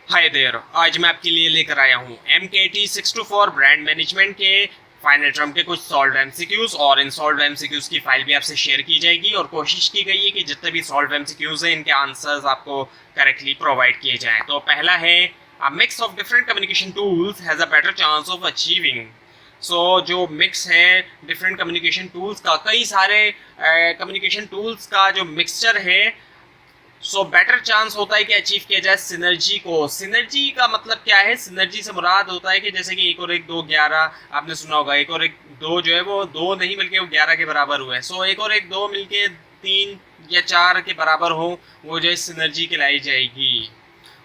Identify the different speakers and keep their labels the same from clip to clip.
Speaker 1: Hi there, आज मैं आपके लिए लेकर आया हूँ MKT624 ब्रांड मैनेजमेंट के फाइनल टर्म के कुछ सॉल्व एमसीक्यूज, और इन सॉल्व एमसीक्यूज की फाइल भी आपसे शेयर की जाएगी और कोशिश की गई है कि जितने भी सॉल्व एमसीक्यूज हैं इनके आंसर्स आपको करेक्टली प्रोवाइड किए जाएं। तो पहला है, a mix of different communication tools has a better chance of achieving. So जो मिक्स है डिफरेंट कम्युनिकेशन टूल्स का, कई सारे कम्युनिकेशन टूल्स का जो मिक्सचर है, सो बेटर चांस होता है कि अचीव किया जाए सिनर्जी को। सिनर्जी का मतलब क्या है? सिनर्जी से मुराद होता है कि जैसे कि एक और एक दो 11, आपने सुना होगा एक और एक दो जो है वो दो नहीं मिलके वो 11 के बराबर हुए। सो एक और एक दो मिलके 3 या 4 के बराबर हो, वो जो है सिनर्जी कहलाई जाएगी।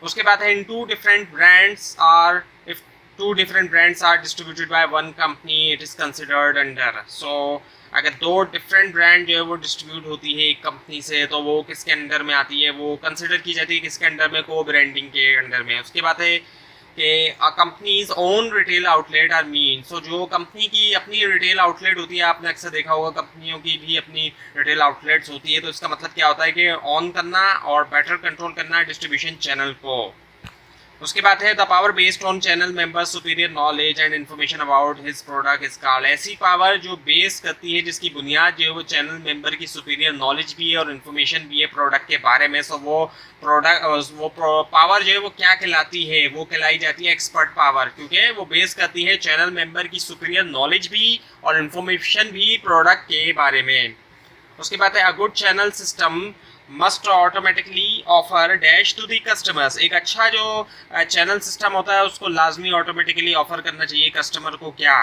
Speaker 1: उसके बाद है, in two different brands are, if two different brands are distributed by one company it is considered under. So अगर दो डिफरेंट ब्रांड जो है वो डिस्ट्रीब्यूट होती है एक कंपनी से, तो वो किसके अंडर में आती है? वो कंसिडर की जाती है किसके अंडर में? को ब्रांडिंग के अंडर में। उसके बाद है कि companies own retail outlet are mean. So जो कंपनी की अपनी रिटेल आउटलेट होती है, आपने अक्सर देखा होगा कंपनियों की भी अपनी रिटेल आउटलेट्स होती है, तो इसका मतलब क्या होता है कि ऑन करना और बेटर कंट्रोल करना डिस्ट्रीब्यूशन चैनल को। उसके बाद है, the power based on channel member superior knowledge and information about his product is called. ऐसी पावर जो बेस करती है, जिसकी बुनियाद जो है वो चैनल मेंबर की सुपीरियर नॉलेज भी है और इन्फॉर्मेशन भी है प्रोडक्ट के बारे में। सो वो प्रोडक्ट वो पावर जो है वो क्या कहलाती है? वो कहलाई जाती है एक्सपर्ट पावर, क्योंकि वो बेस करती है चैनल मेंबर की सुपीरियर नॉलेज भी और इन्फॉर्मेशन भी प्रोडक्ट के बारे में। उसके बाद है, a good channel system must automatically offer dash to the customers. एक अच्छा जो चैनल सिस्टम होता है उसको लाजमी ऑटोमेटिकली ऑफर करना चाहिए कस्टमर को। क्या?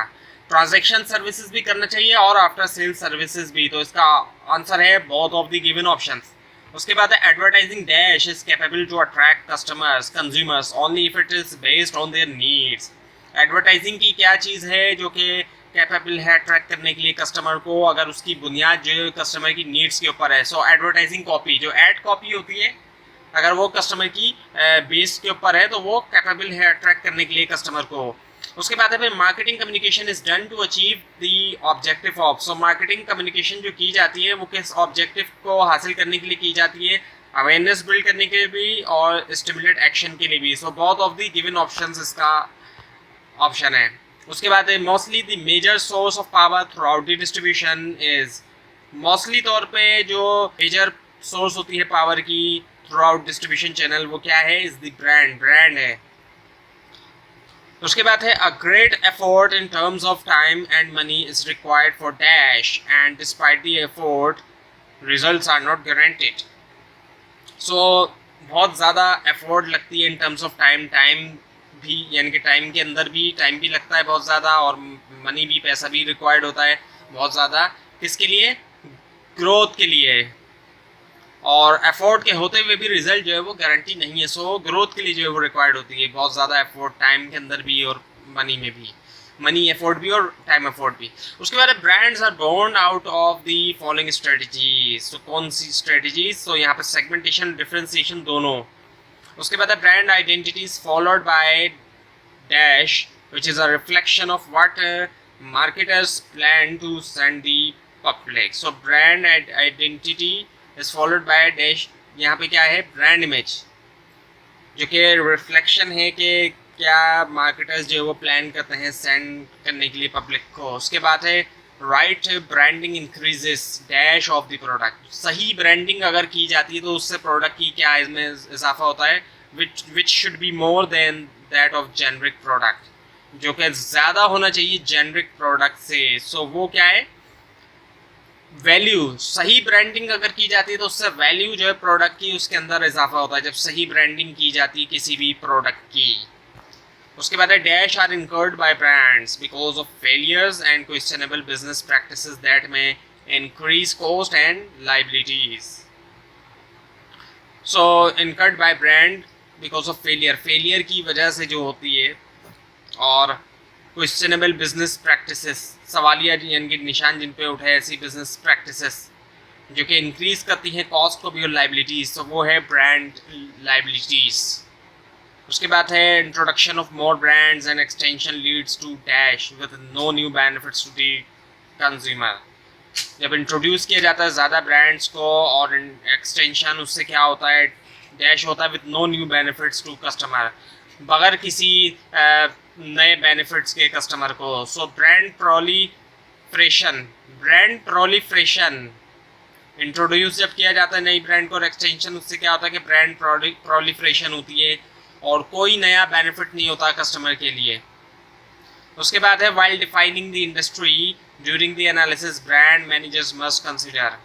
Speaker 1: ट्रांजैक्शन सर्विसेज भी करना चाहिए और आफ्टर सेल सर्विसेज भी। तो इसका आंसर है both of the given options. उसके बाद है, advertising dash is capable to attract customers consumers only if it is based on their needs. Advertising की क्या चीज़ है जो कि कैपेबल है अट्रैक्ट करने के लिए कस्टमर को, अगर उसकी बुनियाद जो कस्टमर की नीड्स के ऊपर है। सो एडवर्टाइजिंग कॉपी, जो एड कॉपी होती है, अगर वो कस्टमर की बेस के ऊपर है तो वो कैपेबल है अट्रैक्ट करने के लिए कस्टमर को। उसके बाद है फिर, marketing communication is done to achieve the objective of. So marketing communication जो की जाती है वो किस ऑब्जेक्टिव को हासिल करने के लिए की जाती है? अवेयरनेस बिल्ड करने के लिए भी और स्टिमुलेट एक्शन के लिए भी। So both of the given options इसका ऑप्शन है। उसके बाद है, mostly the major source of power throughout the distribution is. Mostly तौर पे जो मेजर सोर्स होती है पावर की थ्रू आउट डिस्ट्रीब्यूशन चैनल, वो क्या है? इज द ब्रांड है। उसके बाद है, a great effort in terms of time and money is required for dash and despite the effort results are not guaranteed. So बहुत ज़्यादा एफर्ट लगती है इन टर्म्स ऑफ टाइम भी, यानी कि टाइम के अंदर भी टाइम भी लगता है बहुत ज़्यादा, और मनी भी, पैसा भी रिक्वायर्ड होता है बहुत ज़्यादा। किसके लिए? ग्रोथ के लिए। और एफर्ट के होते हुए भी रिजल्ट जो है वो गारंटी नहीं है। सो ग्रोथ के लिए जो है वो रिक्वायर्ड होती है बहुत ज़्यादा एफर्ट, टाइम के अंदर भी और मनी में भी, मनी एफर्ट भी और टाइम एफर्ट भी। उसके बाद brands are born out of the following strategies. तो कौन सी स्ट्रेटजीज? तो यहाँ पर सेगमेंटेशन, डिफ्रेंसिएशन दोनों। उसके बाद brand identity is followed by dash which is a reflection of what marketers plan to send the public. So brand identity is followed by dash, यहाँ पे क्या है? ब्रांड इमेज, जो कि रिफ्लेक्शन है कि क्या मार्केटर्स जो है वो प्लान करते हैं सेंड करने के लिए पब्लिक को। उसके बाद है, right branding increases dash of the product. सही ब्रांडिंग अगर की जाती है तो उससे प्रोडक्ट की क्या इसमें इजाफा होता है? Which should be more than that of generic product, जो कि ज़्यादा होना चाहिए जेनरिक प्रोडक्ट से। सो वो क्या है? वैल्यू। सही ब्रांडिंग अगर की जाती है तो उससे वैल्यू जो है प्रोडक्ट की, उसके अंदर इजाफा होता है जब सही ब्रांडिंग की जाती है किसी भी प्रोडक्ट की। उसके बाद है, dash are incurred by brands because of failures and questionable business practices that में increase cost and liabilities. So incurred by brand because of failure, failure की वजह से जो होती है, और क्वेश्चनेबल बिजनेस प्रैक्टिसेस, सवालिया यानी कि निशान जिन पे उठे ऐसी बिजनेस प्रैक्टिसेस जो कि इंक्रीज करती हैं कॉस्ट को भी और लाइबिलिटीज। तो वो है ब्रांड लाइबिलिटीज। उसके बाद है, introduction of more brands and extension leads to dash with no new benefits to the consumer. जब इंट्रोड्यूस किया जाता है ज़्यादा ब्रांड्स को और एक्सटेंशन, उससे क्या होता है? डैश होता है with no new benefits to customer, बगैर किसी नए बेनिफिट्स के कस्टमर को। सो ब्रांड प्रोलिफ्रेशन इंट्रोड्यूस जब किया जाता है नई ब्रांड को और एक्सटेंशन, उससे क्या होता है कि ब्रांड प्रोलिफ्रेशन होती है और कोई नया बेनिफिट नहीं होता कस्टमर के लिए। उसके बाद है while defining the industry during the analysis brand managers must consider.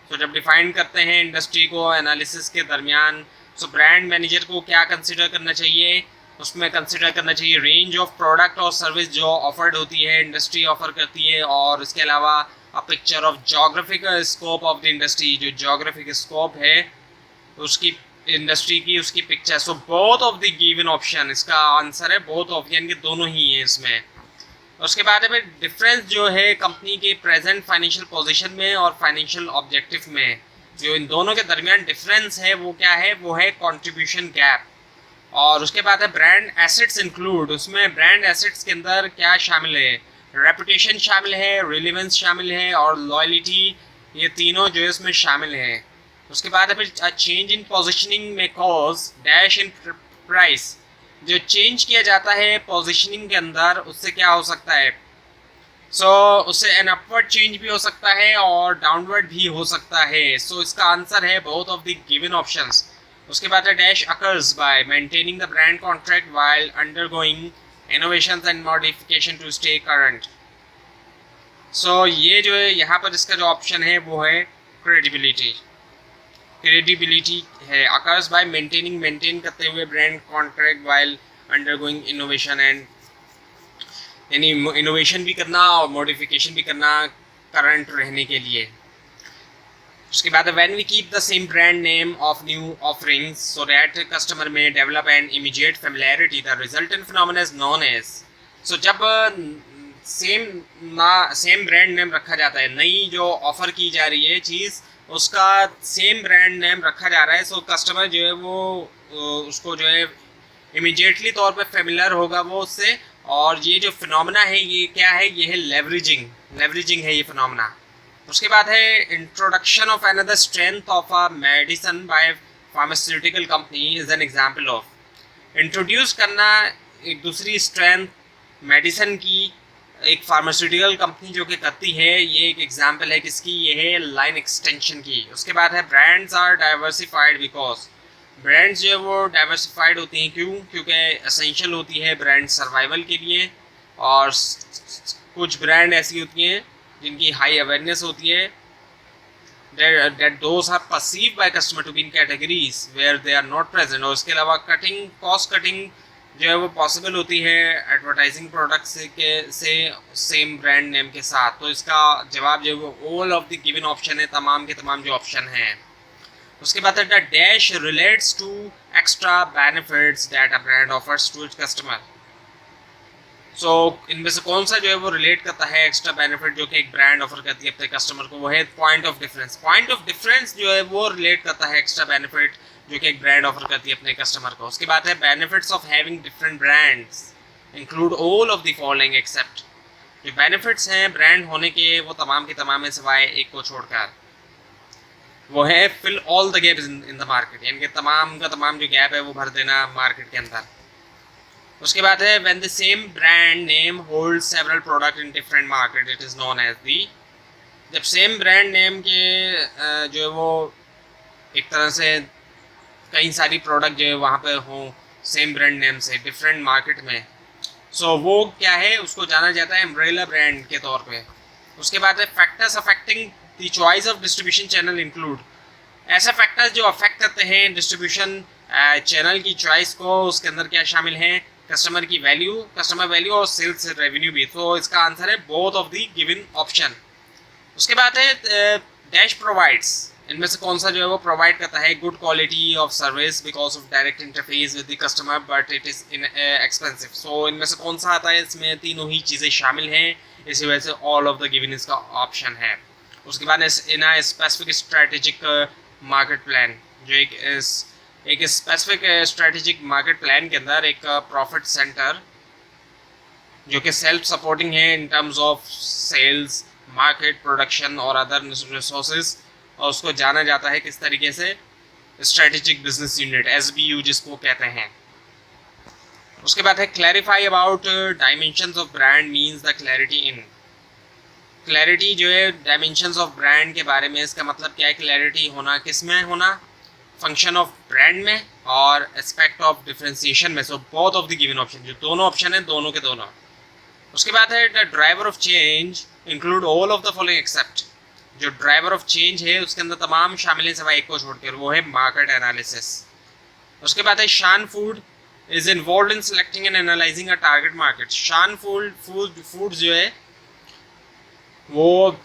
Speaker 1: तो जब डिफाइन करते हैं इंडस्ट्री को एनालिसिस के दरमियान, तो ब्रांड मैनेजर को क्या कंसिडर करना चाहिए, उसमें कंसिडर करना चाहिए रेंज ऑफ प्रोडक्ट और सर्विस जो ऑफर्ड होती है, इंडस्ट्री ऑफर करती है, और इसके अलावा a picture of geographical scope of the industry, जो जोग्राफिक स्कोप है उसकी इंडस्ट्री की, उसकी picture. So both of the given option, इसका आंसर है बोथ ऑफ, यानी कि दोनों ही है इसमें। उसके बाद में डिफरेंस जो है कंपनी के प्रेजेंट फाइनेंशियल पोजीशन में और फाइनेंशियल ऑब्जेक्टिव में, जो इन दोनों के दरमियान डिफरेंस है वो क्या है, वो है कंट्रीब्यूशन गैप। और उसके बाद है ब्रांड एसेट्स इंक्लूड, उसमें ब्रांड एसेट्स के अंदर क्या शामिल है, रेपुटेशन शामिल है, रिलेवेंस शामिल है और लॉयल्टी, ये तीनों जो है इसमें शामिल है। उसके बाद है फिर चेंज इन पोजिशनिंग में कॉज डैश इन प्राइस, जो चेंज किया जाता है पोजीशनिंग के अंदर उससे क्या हो सकता है, उससे एन अपवर्ड चेंज भी हो सकता है और डाउनवर्ड भी हो सकता है। इसका आंसर है both of the given options. उसके बाद है dash occurs by maintaining the brand contract while undergoing innovations and modification to stay current. ये जो है यहाँ पर इसका जो ऑप्शन है वो है क्रेडिबिलिटी है। अकर्स बाय मेंटेन करते हुए brand contract while undergoing innovation and, यानी इनोवेशन भी करना और मॉडिफिकेशन भी करना करंट रहने के लिए। उसके बाद when we keep the same brand name of new offerings so that customer में develop an immediate familiarity, the resultant phenomena is known as. जब सेम ब्रांड नेम रखा जाता है, नई जो ऑफर की जा रही है चीज़ उसका सेम ब्रांड नेम रखा जा रहा है, कस्टमर जो है वो उसको जो है इमीडिएटली तौर पे फेमिलियर होगा वो उससे। और ये जो फिनोमेना है ये क्या है, ये है लेवरेजिंग है ये फिनोमेना। उसके बाद है introduction of another strength of a medicine bye pharmaceutical company is an example of, introduce करना एक दूसरी स्ट्रेंथ मेडिसिन की एक फार्मास्यूटिकल कंपनी जो कि करती है, ये एक एग्जांपल है किसकी, ये है लाइन एक्सटेंशन की। उसके बाद है brands are diversified because, brands जो है वो डाइवर्सिफाइड होती हैं क्योंकि एसेंशियल होती है ब्रांड सर्वाइवल के लिए। और कुछ ब्रांड ऐसी होती हैं जिनकी हाई अवेयरनेस होती है, that those are perceived by customer to be in categories where they are not present। और इसके अलावा कॉस्ट कटिंग जो है वो पॉसिबल होती है एडवर्टाइजिंग प्रोडक्ट से सेम ब्रांड नेम के साथ। तो इसका जवाब जो है वो all of the given option है, तमाम के तमाम जो ऑप्शन हैं। उसके बाद है dash relates to extra benefits that a brand offers to its customer. इनमें से कौन सा जो है वो रिलेट करता है एक्स्ट्रा बेनिफिट जो कि एक ब्रांड ऑफर करती है अपने कस्टमर को, वो है पॉइंट ऑफ डिफरेंस जो है वो रिलेट करता है एक्स्ट्रा बेनिफिट जो कि एक ब्रांड ऑफर करती है अपने कस्टमर को। उसके बाद है benefits of having different brands include all of the following except, जो बेनिफिट्स हैं ब्रांड होने के वो तमाम के तमाम में सिवाय एक को छोड़कर, वो है fill all the gaps in the market, यानी कि तमाम का तमाम जो गैप है वो भर देना मार्केट के अंदर। उसके बाद है when the same brand name hold several product in different market it is known as the, जब सेम ब्रांड नेम के जो है वो एक तरह से कई सारी प्रोडक्ट जो है वहाँ पे हों सेम ब्रांड नेम से डिफरेंट मार्केट में, वो क्या है, उसको जाना जाता है अम्ब्रेला ब्रांड के तौर पे। उसके बाद है factors affecting the choice of distribution channel include, ऐसे फैक्टर्स जो अफेक्ट करते हैं डिस्ट्रीब्यूशन चैनल की चॉइस को, उसके अंदर क्या शामिल हैं, कस्टमर वैल्यू और सेल्स रेवेन्यू भी। तो इसका आंसर है both of the given option. उसके बाद है डैश प्रोवाइड्स, इनमें से कौन सा जो है वो प्रोवाइड करता है good quality of service because of direct interface with the customer but it is expensive. इनमें से कौन सा आता है, इसमें तीनों ही चीज़ें शामिल हैं, इसी वजह से ऑल ऑफ द गिवन इसका ऑप्शन है। उसके बाद in a specific strategic market plan, जो एक स्पेसिफिक स्ट्रेटेजिक मार्केट प्लान के अंदर एक प्रॉफिट सेंटर जो कि सेल्फ सपोर्टिंग है in terms of sales, market, production और अदर रिसोर्सेज, और उसको जाना जाता है किस तरीके से, स्ट्रेटेजिक बिजनेस यूनिट, SBU जिसको कहते हैं। उसके बाद है clarify about dimensions of brand means the clarity in. Clarity जो है डायमेंशंस ऑफ ब्रांड के बारे में, इसका मतलब क्या है? क्लैरिटी होना किस में होना? फंक्शन ऑफ ब्रांड में और एस्पेक्ट ऑफ डिफरेंशिएशन में। सो both of the given option, जो दोनों ऑप्शन है दोनों के दोनों। उसके बाद है the driver of change include all of the following except. जो ड्राइवर ऑफ चेंज है उसके अंदर तमाम शामिल हैं सिवाय एक को छोड़कर, वो है मार्केट एनालिसिस। उसके बाद है शान food is involve in selecting and analysing a target market. शान फूड जो है वो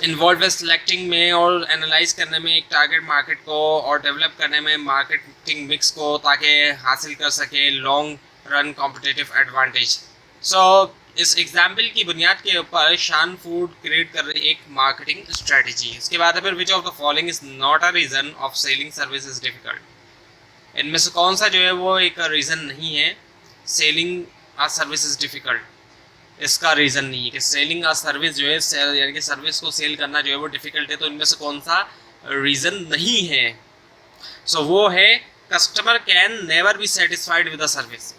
Speaker 1: इन्वॉल्व है सिलेक्टिंग में और एनालाइज करने में एक टारगेट मार्केट को और डेवलप करने में मार्केटिंग मिक्स को, ताकि हासिल कर सके लॉन्ग रन कॉम्पिटिटिव एडवांटेज। सो इस एग्जाम्पल की बुनियाद के ऊपर शान फूड क्रिएट कर रही एक मार्केटिंग स्ट्रेटजी। इसके बाद फिर which of the following is not a reason of selling service is difficult. इनमें से कौन सा जो है वो एक रीज़न नहीं है selling a service is difficult. इसका रीज़न नहीं है कि सेलिंग आ सर्विस जो है, यानी कि सर्विस को सेल करना जो है वो डिफ़िकल्ट है। तो इनमें से कौन सा रीज़न नहीं है? सो वो है customer can never be satisfied with the service.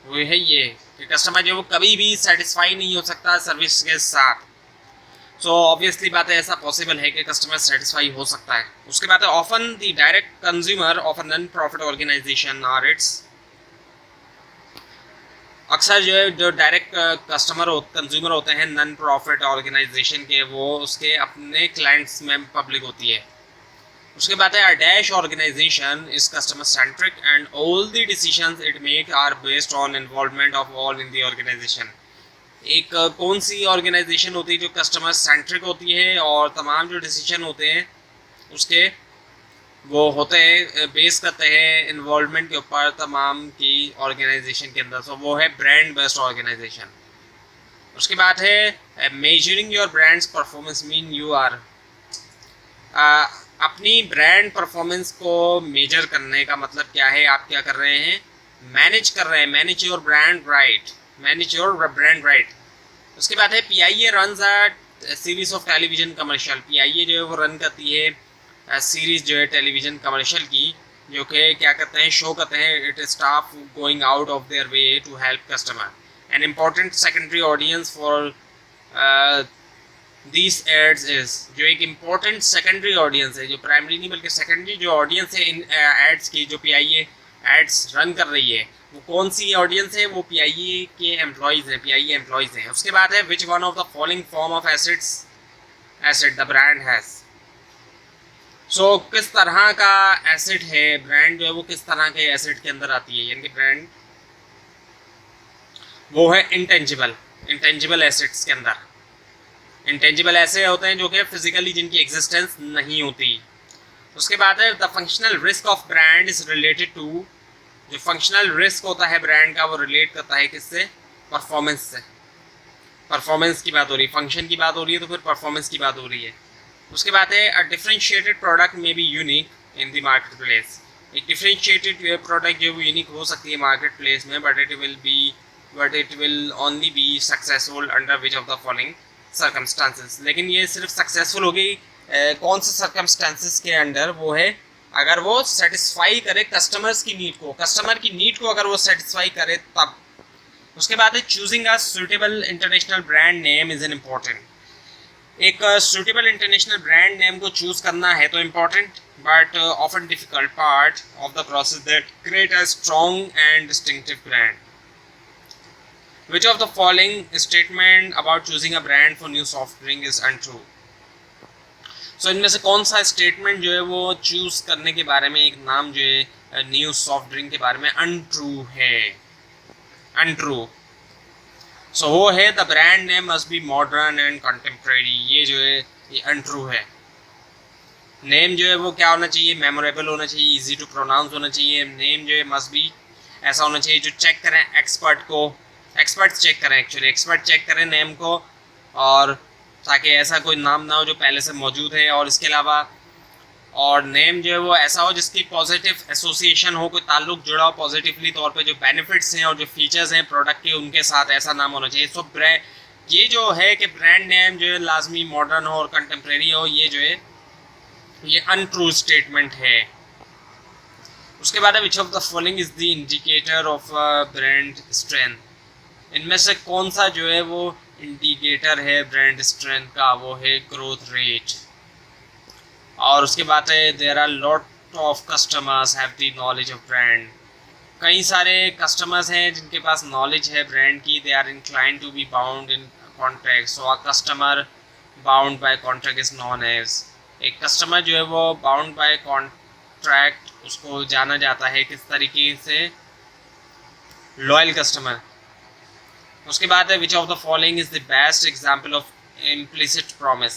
Speaker 1: वो है ये कि कस्टमर जो है वो कभी भी सेटिस्फाई नहीं हो सकता सर्विस के साथ। सो ऑब्वियसली बात है, ऐसा पॉसिबल है कि कस्टमर सेटिस्फाई हो सकता है। उसके बाद है often the direct consumer of a non profit organization are its. अक्सर जो है जो डायरेक्ट कंज्यूमर होते हैं नॉन प्रॉफिट ऑर्गेनाइजेशन के, वो उसके अपने क्लाइंट्स में पब्लिक होती है। उसके बाद है dash organization is customer centric and all the decisions it make are based on involvement of all in the organization. एक कौन सी ऑर्गेनाइजेशन होती है जो कस्टमर सेंट्रिक होती है और तमाम जो डिसीजन होते हैं उसके वो होते हैं बेस करते हैं इन्वॉल्वमेंट के ऊपर तमाम की ऑर्गेनाइजेशन के अंदर। सो वो है ब्रांड बेस्ड ऑर्गेनाइजेशन। उसके बाद है measuring your brand's performance mean you are अपनी ब्रांड परफॉर्मेंस को मेजर करने का मतलब क्या है? आप क्या कर रहे हैं? मैनेज कर रहे हैं। Manage your brand right, manage your brand right. उसके बाद है PIA runs a series of television commercial. PIA जो है वो रन करती है सीरीज जो है टेलीविजन कमर्शियल की, जो कि क्या करते हैं? शो करते हैं it staff going out of their way to help customer. An important secondary audience for this ads is. जो एक इम्पॉर्टेंट सेकेंडरी ऑडियंस है, जो प्राइमरी नहीं बल्कि सेकेंडरी जो ऑडियंस है इन एड्स की, जो PIA एड्स रन कर रही है, वो कौन सी ऑडियंस है? वो PIA के एम्प्लॉयज़ हैं, PIA एम्प्लॉयज़ हैं। उसके बाद है which one of the following form of asset the brand has. So किस तरह का एसेट है ब्रांड जो है वो किस तरह के एसेट के अंदर आती है? यानी कि ब्रांड वो है इंटेंजिबल एसेट्स के अंदर। इंटेंजिबल ऐसे होते हैं जो कि फिजिकली जिनकी एग्जिस्टेंस नहीं होती। उसके बाद है the functional risk of brand is related to. जो फंक्शनल रिस्क होता है ब्रांड का वो रिलेट करता है किससे? परफॉर्मेंस से। परफॉर्मेंस की बात हो रही है, फंक्शन की बात हो रही है, तो फिर परफॉर्मेंस की बात हो रही है। उसके बाद है अ डिफरेंशिएटेड प्रोडक्ट में be unique in the market place. एक डिफरेंशिएटेड प्रोडक्ट जो यूनिक हो सकती है मार्केट प्लेस में, but it will only be successful under which of the following circumstances. लेकिन ये सिर्फ सक्सेसफुल होगी कौन से सर्कमस्टांसेस के अंडर? वो है अगर वो सेटिस्फाई करे कस्टमर्स की नीड को, कस्टमर की नीड को अगर वो सेटिस्फाई करे तब। उसके बाद है choosing a suitable international brand name is an important. एक सूटेबल इंटरनेशनल ब्रांड नेम को चूज करना है तो important but often difficult part of the process that create a strong and distinctive brand. Which of the following statement about choosing a brand for new soft drink is untrue? So इनमें से कौन सा statement जो है वो choose करने के बारे में एक नाम जो है न्यू सॉफ्ट ड्रिंक के बारे में अनट्रू है? अनट्रू। सो वो है the brand name must be modern and contemporary. ये जो है ये अनट्रू है। नेम जो है वो क्या होना चाहिए? मेमोरेबल होना चाहिए, इजी टू प्रोनाउंस होना चाहिए। नेम जो है मस्ट बी ऐसा होना चाहिए जो चेक करें एक्सपर्ट्स चेक करें, एक्चुअली एक्सपर्ट चेक करें नेम को, और ताकि ऐसा कोई नाम ना हो जो पहले से मौजूद है। और इसके अलावा और नेम जो है वो ऐसा हो जिसकी पॉजिटिव एसोसिएशन हो, कोई ताल्लुक जुड़ा हो पॉजिटिवली तौर पे, जो बेनिफिट्स हैं और जो फीचर्स हैं प्रोडक्ट के उनके साथ, ऐसा नाम होना चाहिए। सो ये जो है कि ब्रांड नेम जो है लाजमी मॉडर्न हो और कंटेम्प्रेरी हो, ये जो है ये अनट्रू स्टेटमेंट है। उसके बाद है विच of the following is the indicator of brand strength, इनमें से कौन सा जो है वो इंडिकेटर है ब्रांड स्ट्रेंथ का, वो है ग्रोथ रेट। और उसके बाद है there are lot of customers have the knowledge of brand, कई सारे कस्टमर्स हैं जिनके पास नॉलेज है ब्रांड की, they are incline to be bound in contract, so a customer bound by contract is known as, एक कस्टमर जो है वो बाउंड बाय कॉन्ट्रैक्ट उसको जाना जाता है किस तरीके से, लॉयल कस्टमर। उसके बाद है विच of the following is the best example of implicit promise,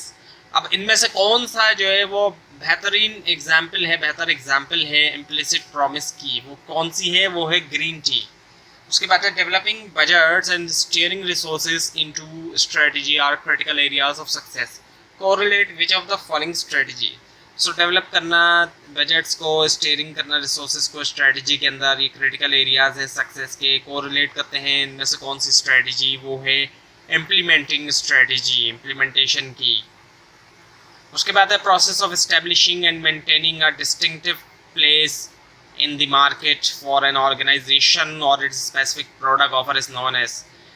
Speaker 1: अब इनमें से कौन सा जो है वो बेहतरीन एग्जाम्पल है, बेहतर एग्जाम्पल है इम्प्लिसिट प्रॉमिस की, वो कौन सी है, वो है ग्रीन टी। उसके बाद है developing budgets and steering resources into strategy are critical areas of success, correlate which of the following strategy, so develop करना बजट्स को, स्टीयरिंग करना रिसोर्सेज को स्ट्रेटजी के अंदर, ये क्रिटिकल एरियाज है सक्सेस के, कोरिलेट करते हैं इनमें से कौन सी स्ट्रेटजी, वो है इम्प्लीमेंटिंग स्ट्रेटजी, इम्प्लीमेंटेशन की। उसके बाद है process of establishing and maintaining a distinctive place in the market for an organization और its specific product offer is known as,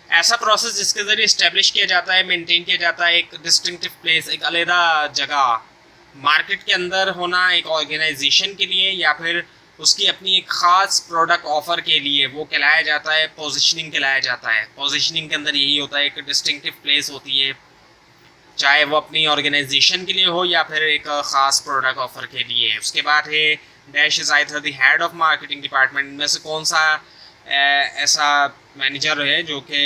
Speaker 1: ऐसा प्रोसेस जिसके जरिए इस्टेब्लिश किया जाता है, मेंटेन किया जाता है एक डिस्टिंक्टिव प्लेस, एक अलग जगह मार्केट के अंदर होना एक ऑर्गेनाइजेशन के लिए या फिर उसकी अपनी एक ख़ास प्रोडक्ट ऑफर के लिए, वो कहलाया जाता है पोजीशनिंग कहलाया जाता है। पोजीशनिंग के अंदर यही होता है, एक डिस्टिंक्टिव प्लेस होती है, चाहे वो अपनी ऑर्गेनाइजेशन के लिए हो या फिर एक ख़ास प्रोडक्ट ऑफर के लिए। उसके बाद है dash is either the head of marketing department, में से कौन सा ऐसा मैनेजर है जो कि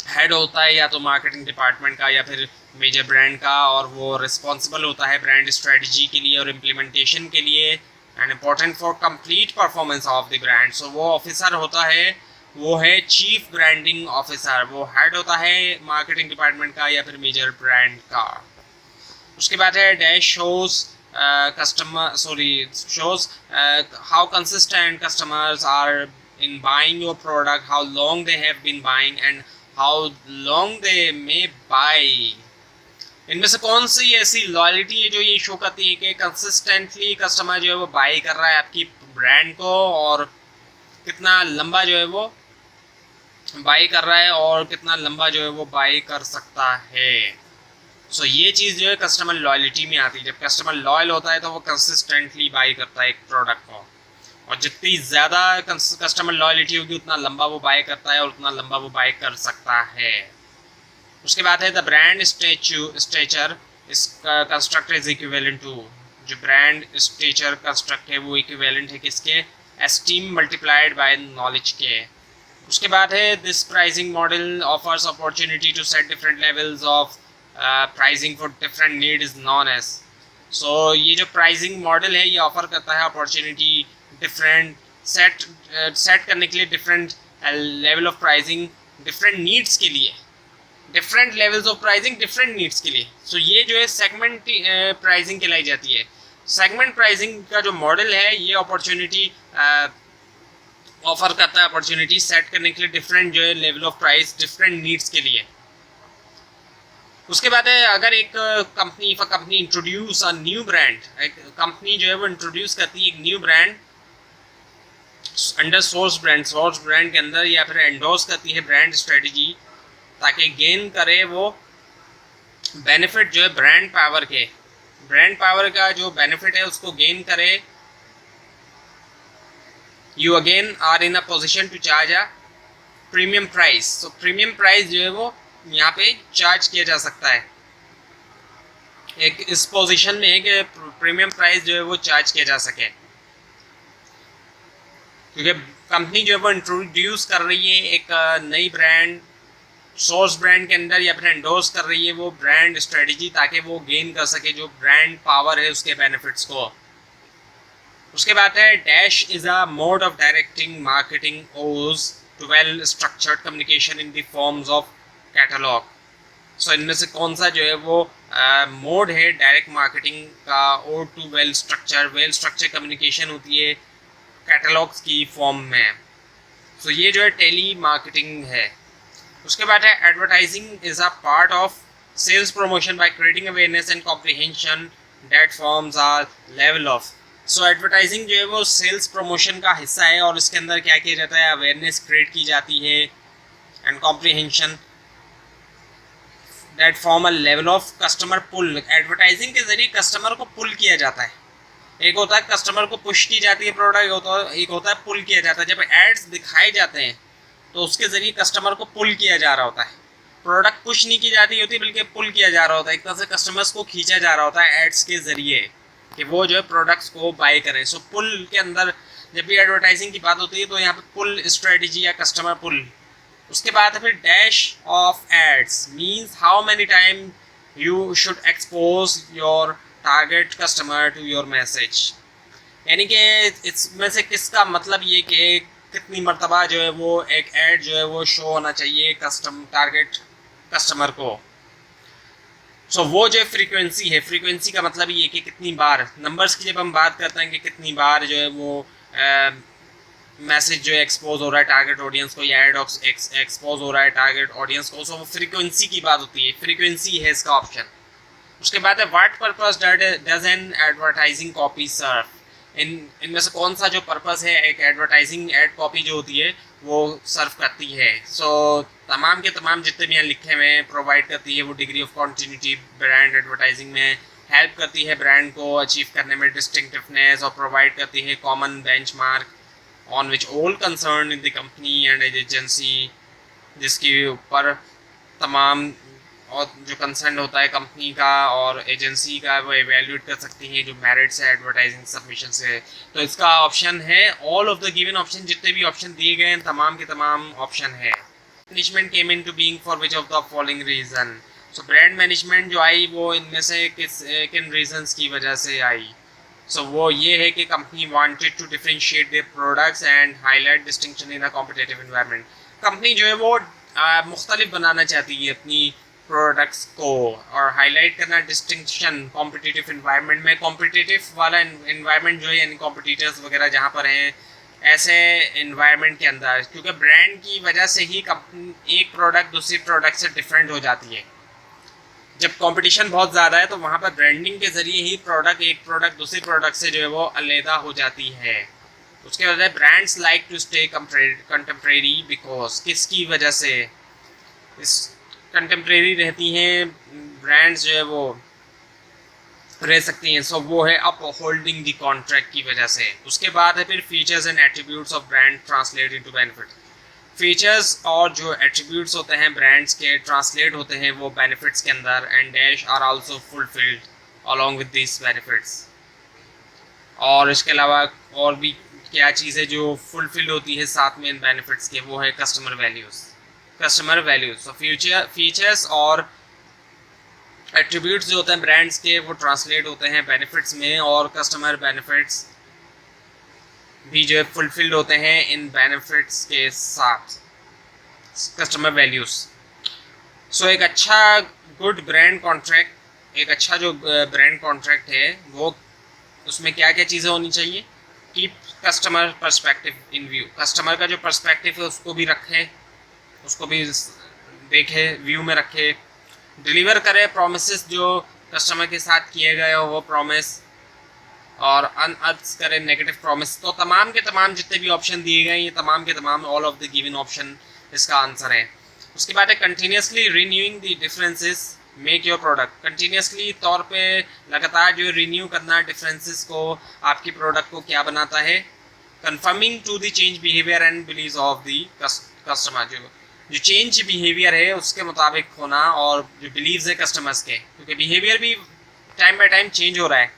Speaker 1: हेड होता है या तो मार्केटिंग डिपार्टमेंट का या फिर मेजर ब्रांड का, और वो रिस्पॉन्सिबल होता है ब्रांड स्ट्रेटजी के लिए और इम्प्लीमेंटेशन के लिए and important for complete performance of the brand, so वो ऑफिसर होता है, वो है चीफ ब्रांडिंग ऑफिसर, वो हेड होता है मार्केटिंग डिपार्टमेंट का या फिर मेजर ब्रांड का। उसके बाद है dash shows shows how consistent customers are in buying your product, how long they have been buying and how long they may buy, इनमें से कौन सी ऐसी लॉयल्टी है जो ये शो करती है कि कंसिस्टेंटली कस्टमर जो है वो बाई कर रहा है आपकी ब्रांड को, और कितना लंबा जो है वो बाई कर रहा है और कितना लंबा जो है वो बाई कर सकता है। सो ये चीज़ जो है कस्टमर लॉयल्टी में आती है, जब कस्टमर लॉयल होता है तो वो कंसिस्टेंटली बाई करता है एक प्रोडक्ट को, और जितनी ज़्यादा कस्टमर लॉयल्टी होगी उतना लंबा वो बाई करता है और उतना लंबा वो बाई कर सकता है। उसके बाद है द ब्रांड स्टेचर इस कंस्ट्रक्ट इज इक्विवेलेंट टू, जो ब्रांड स्टेचर कंस्ट्रक्ट है वो इक्विवेलेंट है किसके, एस्टीम मल्टीप्लाइड बाय नॉलेज के। उसके बाद है this pricing model offers opportunity to set different levels of pricing for different need is known as, so ये जो प्राइसिंग मॉडल है ये ऑफर करता है अपॉर्चुनिटी डिफरेंट सेट करने के लिए, different level of pricing different needs के लिए, different levels of pricing different needs के लिए। सो ये जो है सेगमेंट प्राइसिंग कहलाई जाती है। सेगमेंट प्राइसिंग का जो मॉडल है ये अपॉर्चुनिटी ऑफर करता है, अपॉर्चुनिटी सेट करने के लिए डिफरेंट जो है level of price different needs के लिए। उसके बाद है अगर एक company introduce a new brand, एक कंपनी जो है वो इंट्रोड्यूस करती है एक new brand under source brand के अंदर, या फिर एंडोर्स करती है ब्रांड स्ट्रेटजी ताकि गेन करे वो बेनिफिट जो है ब्रांड पावर के, ब्रांड पावर का जो बेनिफिट है उसको गेन करे, you again are in a position to charge a premium price. तो प्रीमियम प्राइस जो है वो यहाँ पे चार्ज किया जा सकता है, एक इस पोजीशन में है कि प्रीमियम प्राइस जो है वो चार्ज किया जा सके, क्योंकि कंपनी जो है वो इंट्रोड्यूस कर रही है एक नई ब्रांड सोर्स ब्रांड के अंदर या फिर एंडोर्स कर रही है वो ब्रांड स्ट्रेटजी ताकि वो गेन कर सके जो ब्रांड पावर है उसके बेनिफिट्स को। उसके बाद है dash is a mode of directing marketing oz to well structured communication in the forms of catalog. So इनमें से कौन सा जो है वो मोड है डायरेक्ट मार्केटिंग का, और टू वेल स्ट्रक्चर कम्युनिकेशन होती है कैटलॉग्स की फॉर्म में। सो ये जो है टेली मार्केटिंग है। उसके बाद है advertising is a part of sales promotion by creating awareness and comprehension that forms are level of. So advertising जो है वो सेल्स प्रमोशन का हिस्सा है और इसके अंदर क्या किया जाता है, अवेयरनेस क्रिएट की जाती है and comprehension that form a level of customer pull. Advertising के जरिए कस्टमर को पुल किया जाता है। एक होता है कस्टमर को पुश की जाती है प्रोडक्ट, एक होता है पुल किया जाता है। जब एड्स दिखाए जाते हैं तो उसके जरिए कस्टमर को पुल किया जा रहा होता है। प्रोडक्ट पुश नहीं की जाती होती बल्कि पुल किया जा रहा होता है, एक तरह से कस्टमर्स को खींचा जा रहा होता है एड्स के जरिए कि वो जो है प्रोडक्ट्स को बाय करें। सो पुल के अंदर जब भी एडवर्टाइजिंग की बात होती है तो यहाँ पे पुल स्ट्रेटजी या कस्टमर पुल। उसके बाद है फिर dash of ads means how many time you should expose your target customer to your message. यानी कि इसमें से किसका मतलब ये कि कितनी मरतबा जो है वो एक ऐड जो है वो शो होना चाहिए टारगेट कस्टमर को। सो वो जो फ्रीक्वेंसी है, फ्रीक्वेंसी का मतलब ये कि कितनी बार, नंबर्स की जब हम बात करते हैं कि कितनी बार जो है वो मैसेज जो है एक्सपोज हो रहा है टारगेट ऑडियंस को या एड एक्सपोज हो रहा है टारगेट ऑडियंस को, सो वो फ्रीक्वेंसी की बात होती है, फ्रीक्वेंसी है इसका ऑप्शन। उसके बाद है what purpose does an advertising copy serve. इनमें से कौन सा जो पर्पस है एक एडवर्टाइजिंग एड कॉपी जो होती है वो सर्व करती है। सो तमाम के तमाम जितने भी यहाँ लिखे हुए हैं प्रोवाइड करती है वो degree of continuity brand advertising में, हेल्प करती है ब्रांड को अचीव करने में डिस्टिंक्टिवनेस, और प्रोवाइड करती है common benchmark on which all concern in the company and agency, जिसके ऊपर तमाम और जो कंसर्न होता है कंपनी का और एजेंसी का वो एवेल्यूएट कर सकती हैं जो मेरिट्स है एडवर्टाइजिंग सबमिशन से। तो इसका ऑप्शन है all of the given option, जितने भी ऑप्शन दिए गए हैं तमाम के तमाम ऑप्शन है। Management came in to being for which of the following reason. So brand management जो आई वो इनमें से किन रीजंस की वजह से आई। सो वो ये है कि company wanted to differentiate their products and highlight distinction in a competitive environment. Company जो है वो मुख्तलिफ बनाना चाहती है अपनी प्रोडक्ट्स को और हाईलाइट करना डिस्टिंक्शन कॉम्पिटिटिव इन्वायरमेंट में। कॉम्पिटिटिव वाला इन्वायरमेंट जो है यानी कॉम्पिटिटर्स वगैरह जहाँ पर हैं ऐसे इन्वायरमेंट के अंदर, क्योंकि ब्रांड की वजह से ही कंपनी एक प्रोडक्ट दूसरी प्रोडक्ट से डिफरेंट हो जाती है। जब कंपटीशन बहुत ज़्यादा है तो वहाँ पर ब्रांडिंग के ज़रिए ही एक प्रोडक्ट दूसरी प्रोडक्ट से जो है वो अलहदा हो जाती है। उसके वजह brands like to stay contemporary because किसकी वजह से इस कंटेम्प्रेरी रहती हैं ब्रांड्स जो है वो रह सकती हैं। सो वो है अप होल्डिंग द कॉन्ट्रैक्ट की वजह से। उसके बाद है फिर features and attributes of brand translate into benefit. Features और जो एट्रीब्यूट्स होते हैं ब्रांड्स के ट्रांसलेट होते हैं वो बेनिफिट्स के अंदर, and dash are also fulfilled along with this benefits. और इसके अलावा और भी क्या चीज़ है जो फुलफिल होती है साथ में इन बेनिफिट्स के, वो है कस्टमर वैल्यूज। सो फीचर्स और एट्रीब्यूट्स जो होते हैं ब्रांड्स के वो ट्रांसलेट होते हैं बेनिफिट्स में, और कस्टमर बेनिफिट्स भी जो है फुलफिल्ड होते हैं इन बेनिफिट्स के साथ कस्टमर वैल्यूज। सो एक अच्छा गुड ब्रांड कॉन्ट्रैक्ट, एक अच्छा जो ब्रांड कॉन्ट्रैक्ट है वो उसमें क्या क्या चीज़ें होनी चाहिए। Keep customer perspective in view, customer का जो पर्सपेक्टिव है उसको भी रखें, उसको भी देखे, व्यू में रखे। डिलीवर करे प्रोमिसेस जो कस्टमर के साथ किए गए हो वो प्रॉमिस, और अनअर्थ करे नेगेटिव प्रॉमिस। तो तमाम के तमाम जितने भी ऑप्शन दिए गए ये तमाम के तमाम all of the given option इसका आंसर है। उसके बाद है continuously renewing the differences make your product. Continuously तौर पे लगातार जो रिन्यू करना डिफरेंसेस को, आपकी प्रोडक्ट को क्या बनाता है। Conforming to the change behaviour and believes of the customer, जो चेंज बिहेवियर है उसके मुताबिक होना, और जो बिलीव्स है कस्टमर्स के, क्योंकि बिहेवियर भी टाइम बाय टाइम चेंज हो रहा है।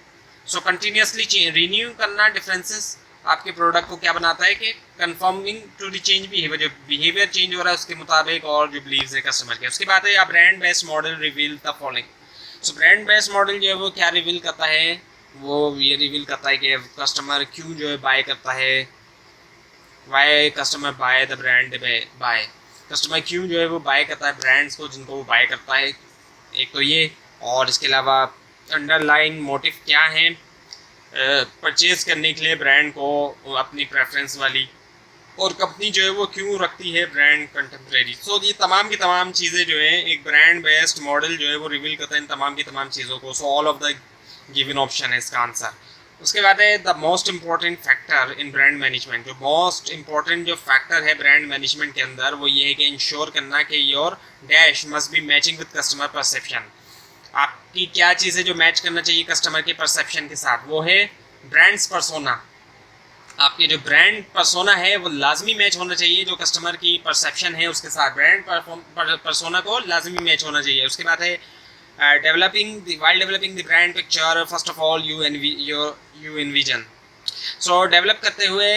Speaker 1: सो कंटिन्यूसली रिन्यू करना डिफरेंसेस आपके प्रोडक्ट को क्या बनाता है कि conforming to the change behaviour, जो बिहेवियर चेंज हो रहा है उसके मुताबिक, और जो बिलीव्स है कस्टमर के। उसके बाद है brand based model reveal the following. So brand based model जो है वो क्या रिवील करता है, वो ये रिवील करता है कि कस्टमर क्यों जो है बाय करता है, why customer buy the brand buy, customer क्यों जो है वो बाय करता है ब्रांड्स को जिनको वो बाय करता है, एक तो ये। और इसके अलावा अंडरलाइन मोटिव क्या है परचेज करने के लिए ब्रांड को अपनी प्रेफरेंस वाली, और कंपनी जो है वो क्यों रखती है ब्रांड कंटेम्प्रेरी। सो ये तमाम की तमाम चीज़ें जो है एक ब्रांड बेस्ड मॉडल जो है वो रिवील करता है इन तमाम की तमाम चीज़ों को। So all of the given option है इसका आंसर। उसके बाद है the most important factor in brand management. जो मोस्ट इम्पॉर्टेंट जो फैक्टर है ब्रांड मैनेजमेंट के अंदर वो ये है कि इंश्योर करना कि your dash must be matching with customer perception. आपकी क्या चीज़ है जो मैच करना चाहिए कस्टमर के परसेप्शन के साथ, वो है ब्रांड्स परसोना। आपके जो ब्रांड परसोना है वो लाजमी मैच होना चाहिए, जो कस्टमर की परसेप्शन है उसके साथ ब्रांड परसोना को लाजमी मैच होना चाहिए। उसके बाद है while developing the brand picture, first of all you envision। So develop करते हुए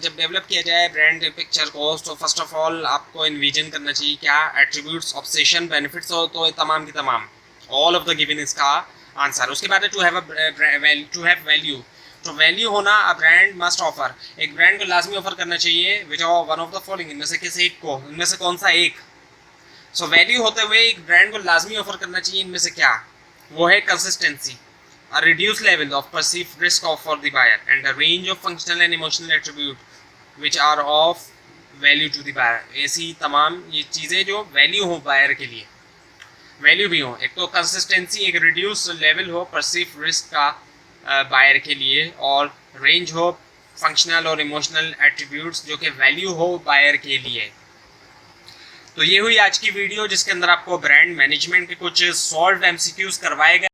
Speaker 1: जब डेवलप किया जाए ब्रांड पिक्चर को तो फर्स्ट ऑफ ऑल आपको इन्विजन करना चाहिए क्या एट्रीब्यूट्स, ऑब्सेशन, बेनिफिट्स हो तो तमाम की तमाम ऑल ऑफ द गिवन इसका आंसर। उसके बाद है टू हैव वैल्यू। तो वैल्यू होना अ ब्रांड मस्ट ऑफर। एक ब्रांड को लाजमी ऑफर करना चाहिए which are one of the following, इनमें से किसी एक को, इनमें से कौन सा एक। सो वैल्यू होते हुए एक ब्रांड को लाजमी ऑफर करना चाहिए इनमें से क्या, वो है consistency, a reduced level of perceived risk for the buyer, and a range of functional and emotional attributes which are of value to the buyer। ऐसी तमाम ये चीज़ें जो वैल्यू हो बायर के लिए, वैल्यू भी हो। एक तो कंसिस्टेंसी, एक रिड्यूस लेवल हो परसीव रिस्क का बायर के लिए, और रेंज हो फंक्शनल और इमोशनल एट्रीब्यूट्स जो कि वैल्यू हो बायर के लिए। तो ये हुई आज की वीडियो जिसके अंदर आपको ब्रांड मैनेजमेंट के कुछ सॉल्व एमसीक्यूज करवाए गए।